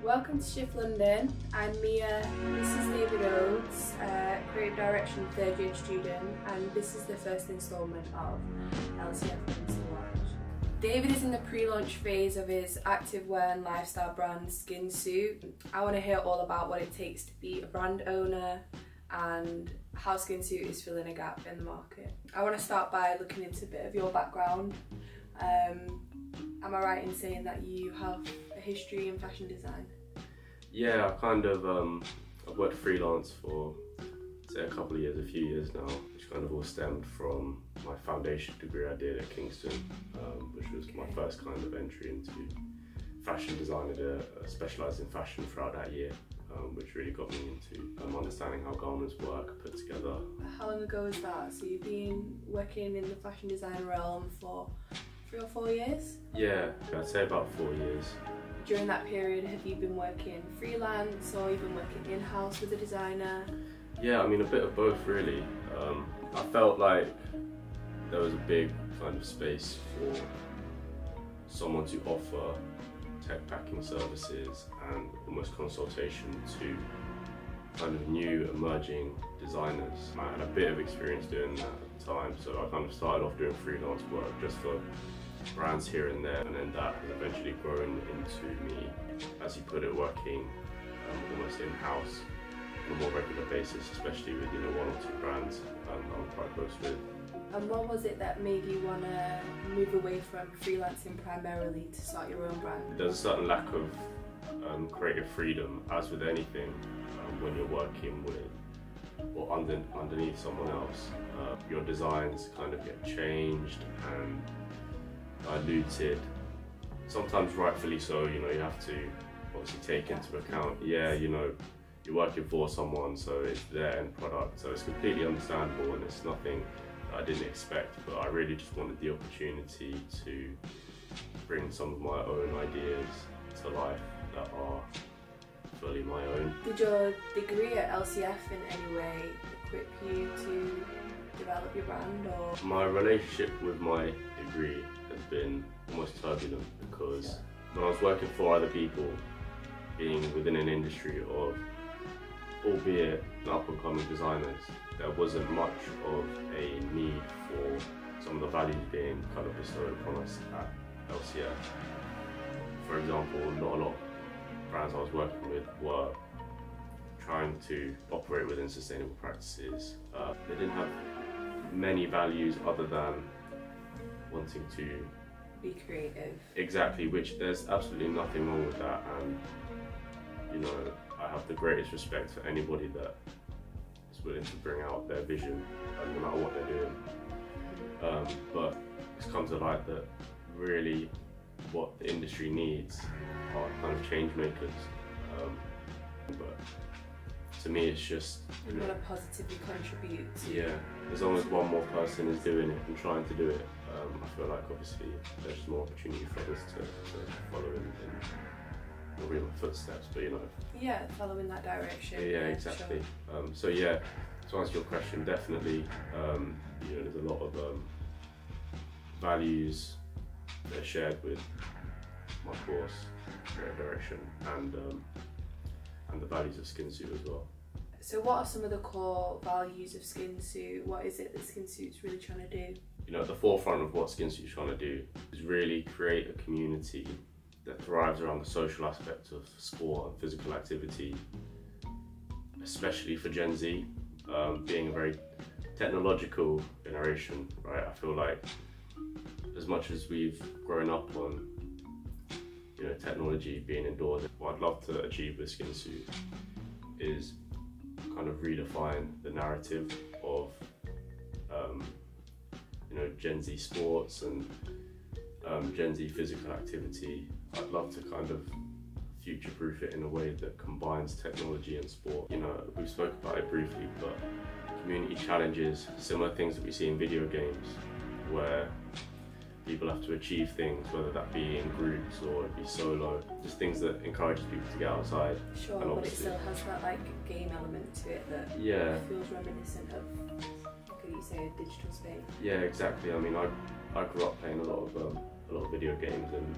Welcome to Shift London. I'm Mia, this is David Oades, Creative Direction third year student, and this is the first instalment of LCF. David is in the pre-launch phase of his activewear and lifestyle brand Skin Suit. I want to hear all about what it takes to be a brand owner and how Skin Suit is filling a gap in the market. I want to start by looking into a bit of your background. Am I right in saying that you have a history in fashion design? Yeah, I've worked freelance for say a couple of years, a few years now, which kind of all stemmed from my foundation degree I did at Kingston, which was my first kind of entry into fashion design. I did specialised in fashion throughout that year, which really got me into understanding how garments work, put together. How long ago was that? So you've been working in the fashion design realm for 3 or 4 years? Yeah, I'd say about 4 years. During that period, have you been working freelance or you've been working in-house with a designer? Yeah, I mean a bit of both really. I felt like there was a big kind of space for someone to offer tech packing services and almost consultation to kind of new emerging designers. I had a bit of experience doing that at the time, so I kind of started off doing freelance work just for brands here and there, and then that has eventually grown into me, as you put it, working almost in-house on a more regular basis, especially with 1 or 2 brands I'm quite close with. And what was it that made you want to move away from freelancing primarily to start your own brand? There's a certain lack of creative freedom, as with anything, when you're working with or underneath someone else. Your designs kind of get changed and diluted, sometimes rightfully so. You have to obviously take into account, you're working for someone, so it's their end product, so it's completely understandable and it's nothing that I didn't expect, but I really just wanted the opportunity to bring some of my own ideas to life that are fully my own. Did your degree at LCF in any way equip you to develop your brand? Or my relationship with my degree has been almost turbulent, because when I was working for other people, being within an industry of, albeit up-and-coming designers, there wasn't much of a need for some of the values being kind of bestowed upon us at LCF. For example, not a lot of brands I was working with were trying to operate within sustainable practices. They didn't have many values other than wanting to be creative. Exactly, which there's absolutely nothing wrong with that, and I have the greatest respect for anybody that is willing to bring out their vision, no matter what they're doing. But it's come to light that really what the industry needs are kind of change makers. But to me, it's just you want to positively contribute to. Yeah, as long as one more person is doing it and trying to do it, I feel like obviously there's just more opportunity for others to follow in real footsteps, but Yeah, following that direction. Yeah, exactly. Sure. So yeah, to answer your question, definitely, there's a lot of values that are shared with my course, Creative Direction, and the values of Skin Suit as well. So what are some of the core values of Skin Suit? What is it that Skin Suit's really trying to do? At the forefront of what Skin Suit's trying to do is really create a community that thrives around the social aspect of sport and physical activity, especially for Gen Z, being a very technological generation, right? I feel like as much as we've grown up on technology being indoors, what I'd love to achieve with Skin Suit is kind of redefine the narrative of Gen Z sports and Gen Z physical activity. I'd love to kind of future-proof it in a way that combines technology and sport. We spoke about it briefly, but community challenges, similar things that we see in video games, where people have to achieve things, whether that be in groups or it be solo, just things that encourages people to get outside. Sure, but it still has that game element to it that feels reminiscent of, could you say, a digital space? Yeah, exactly. I mean, I grew up playing a lot of video games, and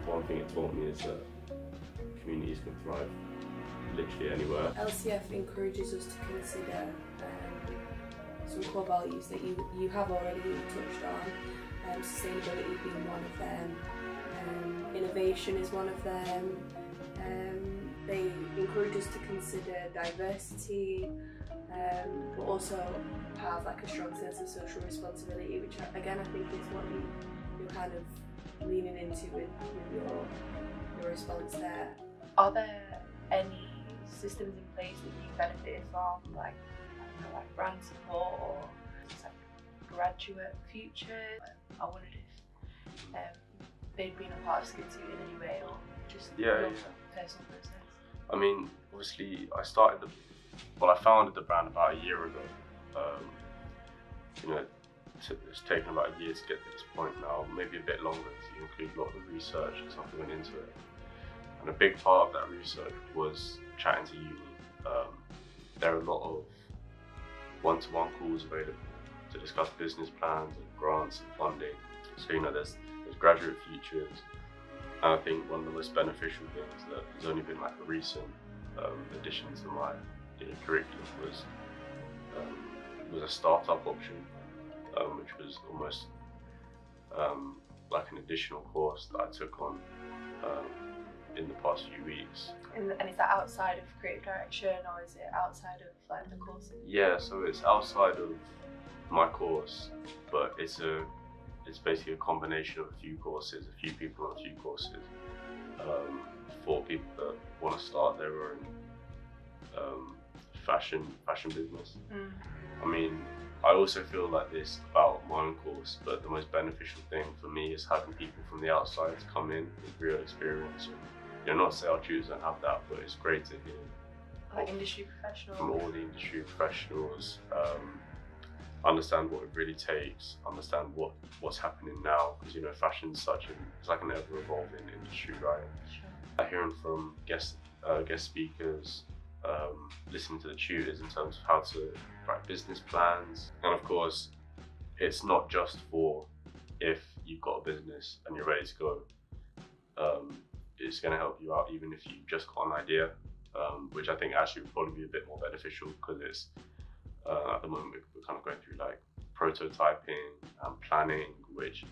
one thing it taught me is that communities can thrive literally anywhere. LCF encourages us to consider some core values that you have already touched on, sustainability being one of them, innovation is one of them. They encourage us to consider diversity, but also have like a strong sense of social responsibility, which again I think is what you're kind of leaning into with your response there. Are there any systems in place that you benefited from, like I don't know, like brand support or just like graduate futures? I wondered if they'd been a part of Skin Suit in any way, or just your personal business. I mean, obviously, I founded the brand about a year ago. You know, it's taken about a year to get to this point now, maybe a bit longer to include a lot of the research and stuff that went into it. And a big part of that research was chatting to uni. There are a lot of one-to-one calls available to discuss business plans and grants and funding. So, you know, there's graduate futures. And I think one of the most beneficial things that has only been like a recent addition to my curriculum was a startup option, which was almost like an additional course that I took on in the past few weeks. And is that outside of creative direction, or is it outside of like the courses? Yeah, so it's outside of my course, but it's basically a combination of a few courses, a few people on a few courses, for people that want to start their own fashion business. I mean, I also feel like this about my own course, but the most beneficial thing for me is having people from the outside to come in with real experience. And, you know, not to say our tutors don't have that, but it's great to hear like industry professionals, from all the industry professionals, understand what it really takes, understand what's happening now, because you know fashion's it's like an ever evolving industry, right? Sure. Hearing from guest speakers, listening to the tutors in terms of how to write business plans, and of course, it's not just for if you've got a business and you're ready to go. It's going to help you out even if you've just got an idea, which I think actually would probably be a bit more beneficial because it's. At the moment, we're kind of going through like prototyping and planning, which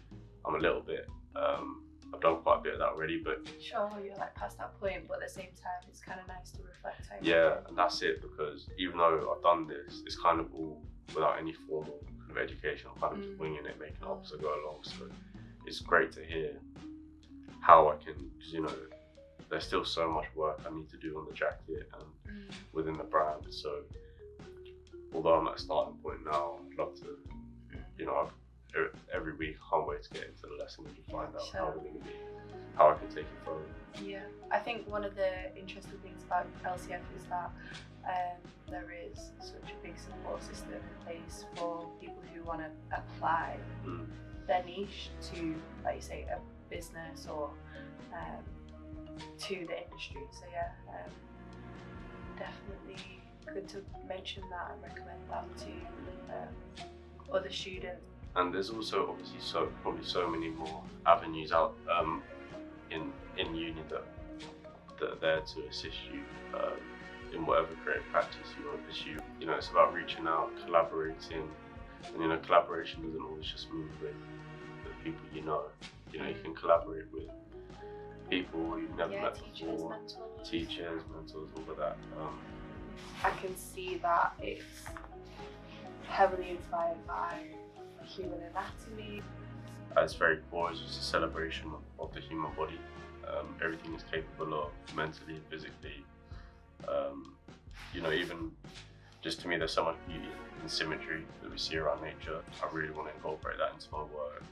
I'm a little bit, I've done quite a bit of that already, but... Sure, you're like past that point, but at the same time, it's kind of nice to reflect on. Yeah, and that's it, because even though I've done this, it's kind of all without any formal kind of education. I'm kind of just winging it, making it up as I go along, so it's great to hear how I can, because you know, there's still so much work I need to do on the jacket and within the brand, so although I'm at a starting point now, I'd love to, you know, every week I can't wait to get into the lesson and find out how I can take it forward. Yeah, I think one of the interesting things about LCF is that there is such a big support system in place for people who want to apply their niche to, like you say, a business or to the industry. So yeah, definitely good to mention that and recommend that to other students. And there's also obviously probably so many more avenues out in uni that are there to assist you in whatever creative practice you want to pursue. You know, it's about reaching out, collaborating, and you know, collaboration doesn't always just mean with people you know. You know, you can collaborate with people you've never met before, teachers, mentors, all of that. I can see that it's heavily inspired by human anatomy. At its very core, it's just a celebration of the human body. Everything is capable of mentally and physically. You know, even just to me, there's so much beauty and symmetry that we see around nature. I really want to incorporate that into my work,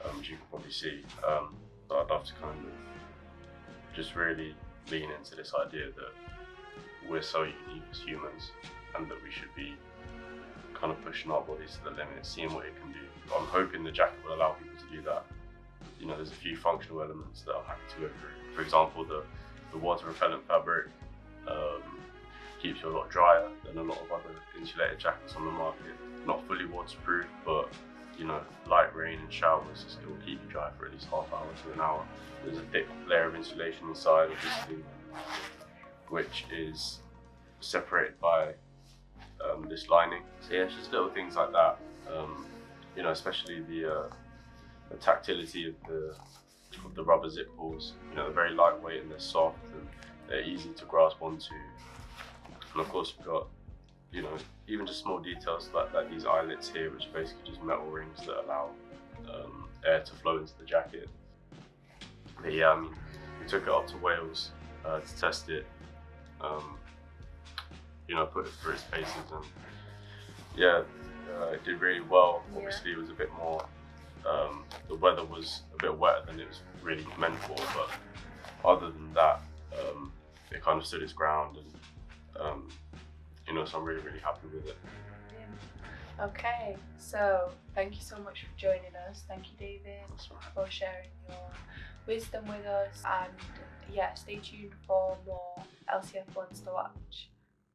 as you can probably see. So I'd love to kind of just really lean into this idea that we're so unique as humans and that we should be kind of pushing our bodies to the limit, seeing what it can do. I'm hoping the jacket will allow people to do that. You know, there's a few functional elements that I'm happy to go through. For example, the water repellent fabric keeps you a lot drier than a lot of other insulated jackets on the market. Not fully waterproof, but you know, light rain and showers, it will keep you dry for at least half hour to an hour. There's a thick layer of insulation inside, obviously, which is separated by this lining. So yeah, it's just little things like that. You know, especially the tactility of the rubber zip balls. You know, they're very lightweight and they're soft and they're easy to grasp onto. And of course, we've got, you know, even just small details like these eyelets here, which are basically just metal rings that allow air to flow into the jacket. But yeah, I mean, we took it up to Wales to test it. You know, put it through its paces, and yeah, it did really well. Yeah. Obviously, it was a bit more. The weather was a bit wetter than it was really meant for, but other than that, it kind of stood its ground, and you know, so I'm really happy with it. Yeah. Okay, so thank you so much for joining us. Thank you, David, for sharing your wisdom with us, and yeah, stay tuned for more LCF ones to watch.